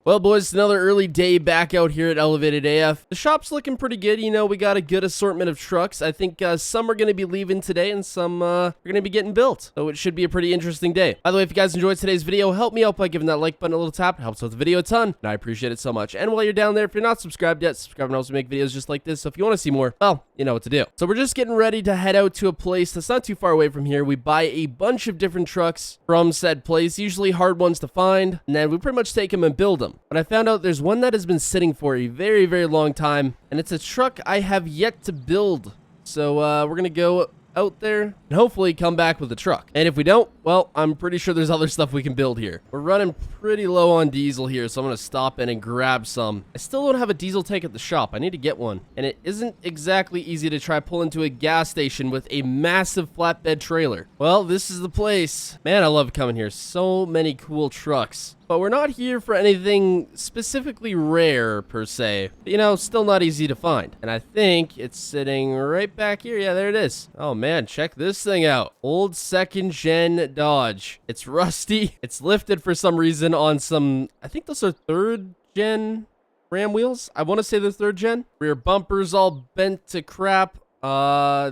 Well, boys, another early day back out here at Elevated AF. The shop's looking pretty good. You know, we got a good assortment of trucks. I think some are going to be leaving today and some are going to be getting built. So it should be a pretty interesting day. By the way, if you guys enjoyed today's video, help me out by giving that like button a little tap. It helps out the video a ton, and I appreciate it so much. And while you're down there, if you're not subscribed yet, subscribe and also make videos just like this. So if you want to see more, well, you know what to do. So we're just getting ready to head out to a place that's not too far away from here. We buy a bunch of different trucks from said place, usually hard ones to find, and then we pretty much take them and build them. But I found out there's one that has been sitting for a very, very long time, and it's a truck I have yet to build. So we're gonna go out there and hopefully come back with a truck. And if we don't, well, I'm pretty sure there's other stuff we can build here. We're running pretty low on diesel here, so I'm gonna stop in and grab some. I still don't have a diesel tank at the shop. I need to get one, and it isn't exactly easy to try pull into a gas station with a massive flatbed trailer. Well, this is the place. Man, I love coming here. So many cool trucks. But we're not here for anything specifically rare, per se. But, you know, still not easy to find. And I think it's sitting right back here. Yeah, there it is. Oh, man, check this thing out. Old second-gen Dodge. It's rusty. It's lifted for some reason on some, I think those are third-gen Ram wheels. I want to say they're third-gen. Rear bumper's all bent to crap.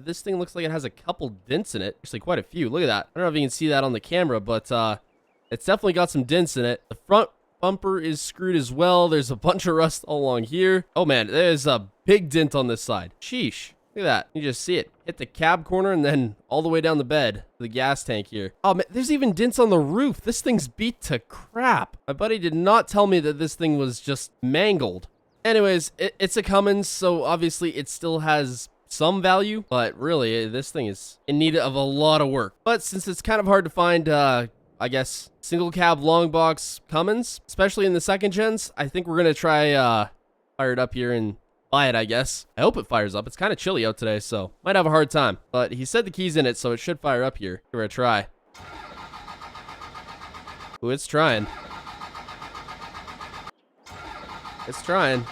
This thing looks like it has a couple dents in it. Actually, quite a few. Look at that. I don't know if you can see that on the camera, but, it's definitely got some dents in it. The front bumper is screwed as well. There's a bunch of rust all along here. Oh, man, there's a big dent on this side. Sheesh. Look at that. You just see it. Hit the cab corner and then all the way down the bed. The gas tank here. Oh, man, there's even dents on the roof. This thing's beat to crap. My buddy did not tell me that this thing was just mangled. Anyways, it's a Cummins, so obviously it still has some value. But really, this thing is in need of a lot of work. But since it's kind of hard to find, I guess, single cab long box Cummins, especially in the second gens, I think we're going to try fire it up here and buy it, I guess. I hope it fires up. It's kind of chilly out today, so might have a hard time. But he said the key's in it, so it should fire up here. Give it a try. Ooh, it's trying. It's trying.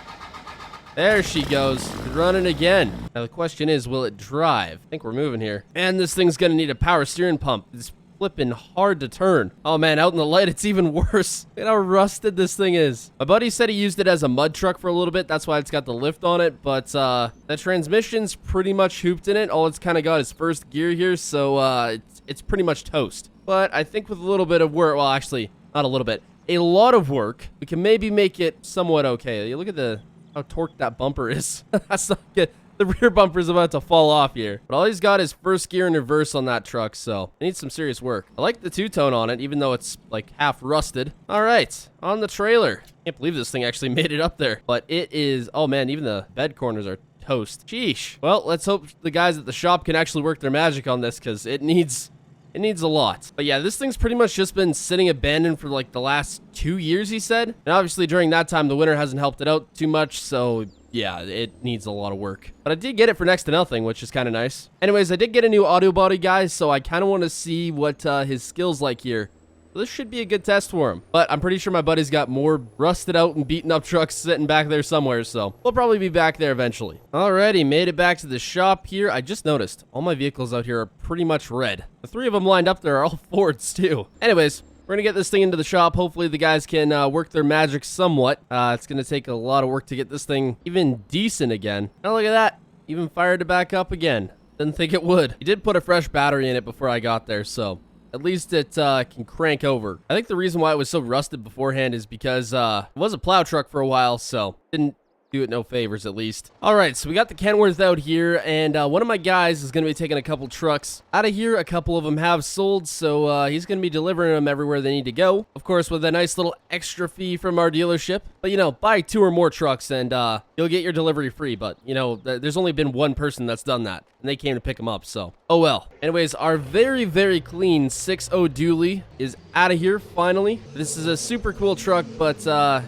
There she goes, running again. Now the question is, will it drive? I think we're moving here. Man, this thing's going to need a power steering pump. It's flipping hard to turn. Oh man, out in the light it's even worse. Look at how rusted this thing is. My buddy said he used it as a mud truck for a little bit. That's why it's got the lift on it. But the transmission's pretty much hooped in it. All it's kind of got is first gear here, so it's pretty much toast. But I think with a little bit of work, well, actually not a little bit, a lot of work, we can maybe make it somewhat okay. You look at how torqued that bumper is. That's not good. The rear bumper's about to fall off here. But all he's got is first gear and reverse on that truck, so it needs some serious work. I like the two-tone on it, even though it's like half rusted. All right, on the trailer. Can't believe this thing actually made it up there. But it is, oh man, even the bed corners are toast. Sheesh. Well, let's hope the guys at the shop can actually work their magic on this, because it needs a lot. But yeah, this thing's pretty much just been sitting abandoned for like the last 2 years, he said. And obviously during that time, the winter hasn't helped it out too much, so yeah, it needs a lot of work. But I did get it for next to nothing, which is kind of nice. Anyways, I did get a new audio body, guys, so I kind of want to see what his skill's like here. So this should be a good test for him. But I'm pretty sure my buddy's got more rusted out and beaten up trucks sitting back there somewhere, so we'll probably be back there eventually. Alrighty, made it back to the shop here. I just noticed all my vehicles out here are pretty much red. The 3 of them lined up there are all Fords too. Anyways, we're gonna get this thing into the shop. Hopefully the guys can work their magic somewhat. It's gonna take a lot of work to get this thing even decent again. Now look at that. Even fired it back up again. Didn't think it would. He did put a fresh battery in it before I got there, so at least it can crank over. I think the reason why it was so rusted beforehand is because it was a plow truck for a while, so didn't do it no favors, at least. All right, so we got the Kenworth out here, and one of my guys is going to be taking a couple trucks out of here. A couple of them have sold, so he's going to be delivering them everywhere they need to go. Of course, with a nice little extra fee from our dealership. But, you know, buy 2 or more trucks, and you'll get your delivery free. But, you know, there's only been one person that's done that, and they came to pick them up, so oh well. Anyways, our very, very clean 6.0 dually is out of here, finally. This is a super cool truck, but,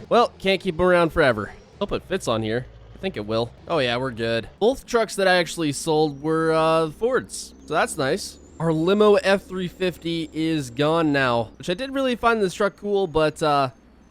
well, can't keep them around forever. Hope it fits on here. I think it will. Oh yeah, we're good. Both trucks that I actually sold were Fords, so that's nice. Our limo F350 is gone now, which I did really find this truck cool, but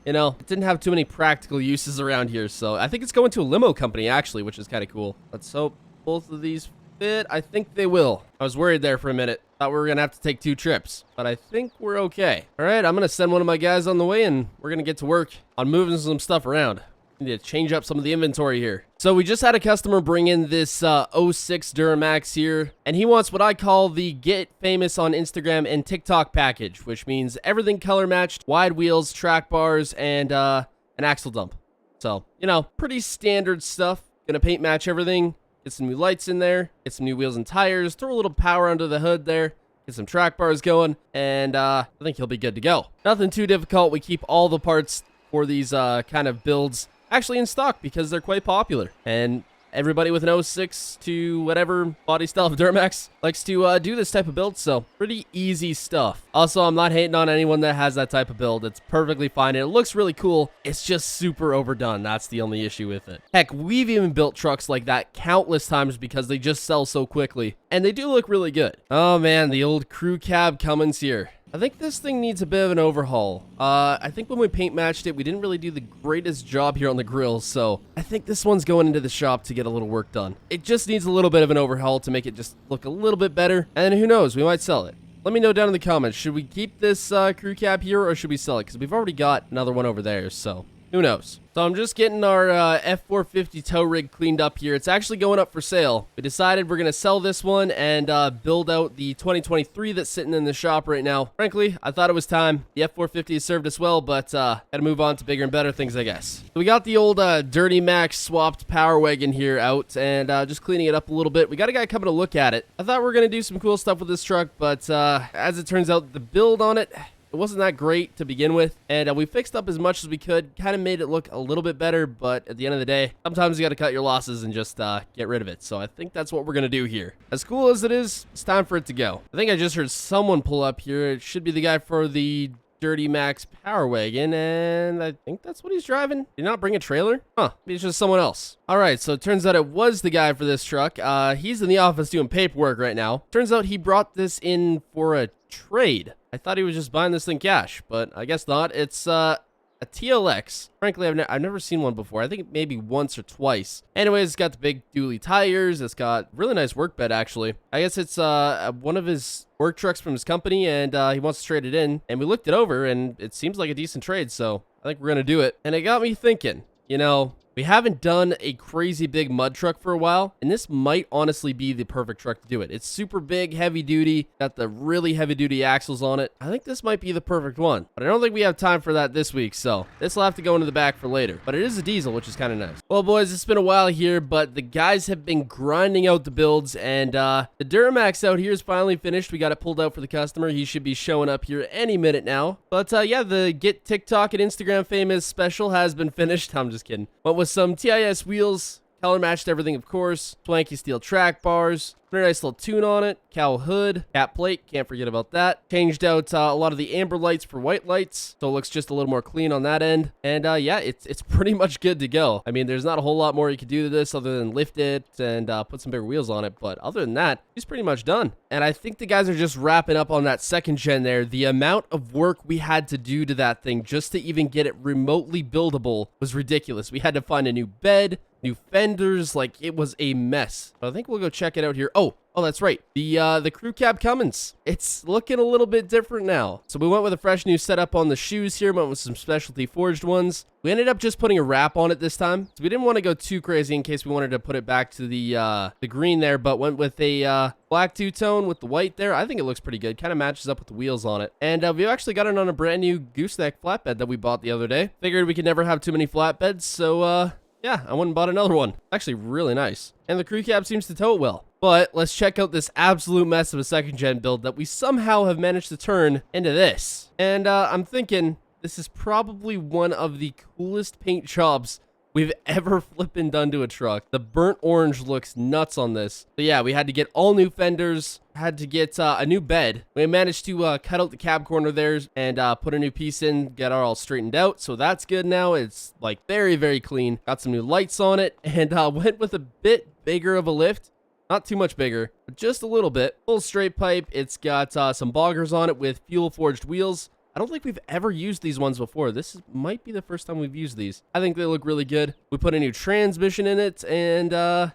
you know, it didn't have too many practical uses around here, so I think it's going to a limo company actually, which is kind of cool. Let's hope both of these fit. I think they will. I was worried there for a minute. Thought we were gonna have to take 2 trips, but I think we're okay. All right, I'm gonna send one of my guys on the way, and we're gonna get to work on moving some stuff around. Need to change up some of the inventory here. So we just had a customer bring in this 06 Duramax here, and he wants what I call the get famous on Instagram and TikTok package, which means everything color matched, wide wheels, track bars, and an axle dump. So, you know, pretty standard stuff. Gonna paint match everything, get some new lights in there, get some new wheels and tires, throw a little power under the hood there, get some track bars going, and I think he'll be good to go. Nothing too difficult. We keep all the parts for these kind of builds actually in stock because they're quite popular, and everybody with an 06 to whatever body style of Duramax likes to do this type of build, so pretty easy stuff. Also, I'm not hating on anyone that has that type of build. It's perfectly fine, and it looks really cool. It's just super overdone. That's the only issue with it. Heck, we've even built trucks like that countless times because they just sell so quickly, and they do look really good. Oh man, the old crew cab Cummins here. I think this thing needs a bit of an overhaul. I think when we paint matched it, we didn't really do the greatest job here on the grills, so I think this one's going into the shop to get a little work done. It just needs a little bit of an overhaul to make it just look a little bit better, and who knows, we might sell it. Let me know down in the comments, should we keep this crew cab here or should we sell it? Because we've already got another one over there, so who knows? So I'm just getting our F450 tow rig cleaned up here. It's actually going up for sale. We decided we're going to sell this one and build out the 2023 that's sitting in the shop right now. Frankly, I thought it was time. The F450 has served us well, but gotta move on to bigger and better things, I guess. So we got the old Dirty Max swapped Power Wagon here out and just cleaning it up a little bit. We got a guy coming to look at it. I thought we were going to do some cool stuff with this truck, but as it turns out, the build on it, it wasn't that great to begin with, and we fixed up as much as we could, kind of made it look a little bit better, but at the end of the day, sometimes you got to cut your losses and just get rid of it. So I think that's what we're going to do here. As cool as it is, it's time for it to go. I think I just heard someone pull up here. It should be the guy for the Dirty Max Power Wagon, and I think that's what he's driving. Did he not bring a trailer? Huh, maybe it's just someone else. All right, so it turns out it was the guy for this truck. He's in the office doing paperwork right now. Turns out he brought this in for a trade. I thought he was just buying this thing cash, but I guess not. It's a TLX. Frankly, I've never seen one before. I think maybe once or twice. Anyways, it's got the big dually tires. It's got really nice work bed, actually. I guess it's one of his work trucks from his company, and he wants to trade it in. And we looked it over, and it seems like a decent trade, so I think we're going to do it. And it got me thinking, you know, we haven't done a crazy big mud truck for a while, and this might honestly be the perfect truck to do it. It's super big, heavy duty, got the really heavy duty axles on it. I think this might be the perfect one, but I don't think we have time for that this week, so this will have to go into the back for later. But it is a diesel, which is kind of nice. Well, boys, it's been a while here, but the guys have been grinding out the builds, and the Duramax out here is finally finished. We got it pulled out for the customer. He should be showing up here any minute now. But yeah, the Get TikTok and Instagram Famous special has been finished. I'm just kidding. Went with some TIS wheels, color matched everything, of course, swanky steel track bars, very nice little tune on it, cowl hood, cap plate, can't forget about that. Changed out a lot of the amber lights for white lights, so it looks just a little more clean on that end. And yeah, it's pretty much good to go. I mean, there's not a whole lot more you could do to this other than lift it and put some bigger wheels on it, but other than that, it's pretty much done. And I think the guys are just wrapping up on that second gen there. The amount of work we had to do to that thing just to even get it remotely buildable was ridiculous. We had to find a new bed, new fenders, like it was a mess. But I think we'll go check it out here. Oh, that's right. The crew cab Cummins. It's looking a little bit different now. So we went with a fresh new setup on the shoes here, went with some specialty forged ones. We ended up just putting a wrap on it this time. So we didn't want to go too crazy in case we wanted to put it back to the green there, but went with a black two-tone with the white there. I think it looks pretty good. Kind of matches up with the wheels on it. And we actually got it on a brand new gooseneck flatbed that we bought the other day. Figured we could never have too many flatbeds, so yeah, I went and bought another one. Actually, really nice. And the crew cab seems to tow it well. But let's check out this absolute mess of a second gen build that we somehow have managed to turn into this. And I'm thinking this is probably one of the coolest paint jobs we've ever flippin' done to a truck. The burnt orange looks nuts on this. But yeah, we had to get all new fenders, had to get a new bed. We managed to cut out the cab corner there and put a new piece in, get it all straightened out. So that's good now. It's like very, very clean. Got some new lights on it and went with a bit bigger of a lift. Not too much bigger, but just a little bit. Full straight pipe. It's got some boggers on it with fuel forged wheels. I don't think we've ever used these ones before. Might be the first time we've used these. I think they look really good. We put a new transmission in it and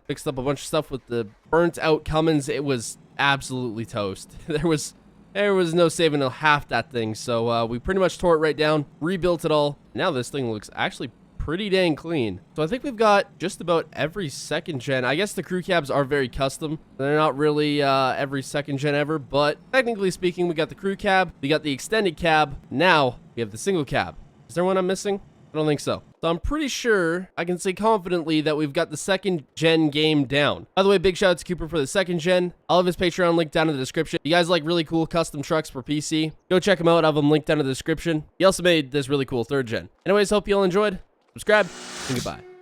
fixed up a bunch of stuff with the burnt out Cummins. It was absolutely toast. There was no saving half that thing, so we pretty much tore it right down, rebuilt it all. Now this thing looks actually pretty dang clean. So I think we've got just about every second gen. I guess the crew cabs are very custom. They're not really every second gen ever, but technically speaking, we got the crew cab, we got the extended cab, now we have the single cab. Is there one I'm missing? I don't think so. So I'm pretty sure I can say confidently that we've got the second gen game down. By the way, big shout out to Cooper for the second gen. I'll have his Patreon link down in the description. If you guys like really cool custom trucks for PC, go check him out. I'll have him linked down in the description. He also made this really cool third gen. Anyways, hope you all enjoyed. Subscribe and goodbye.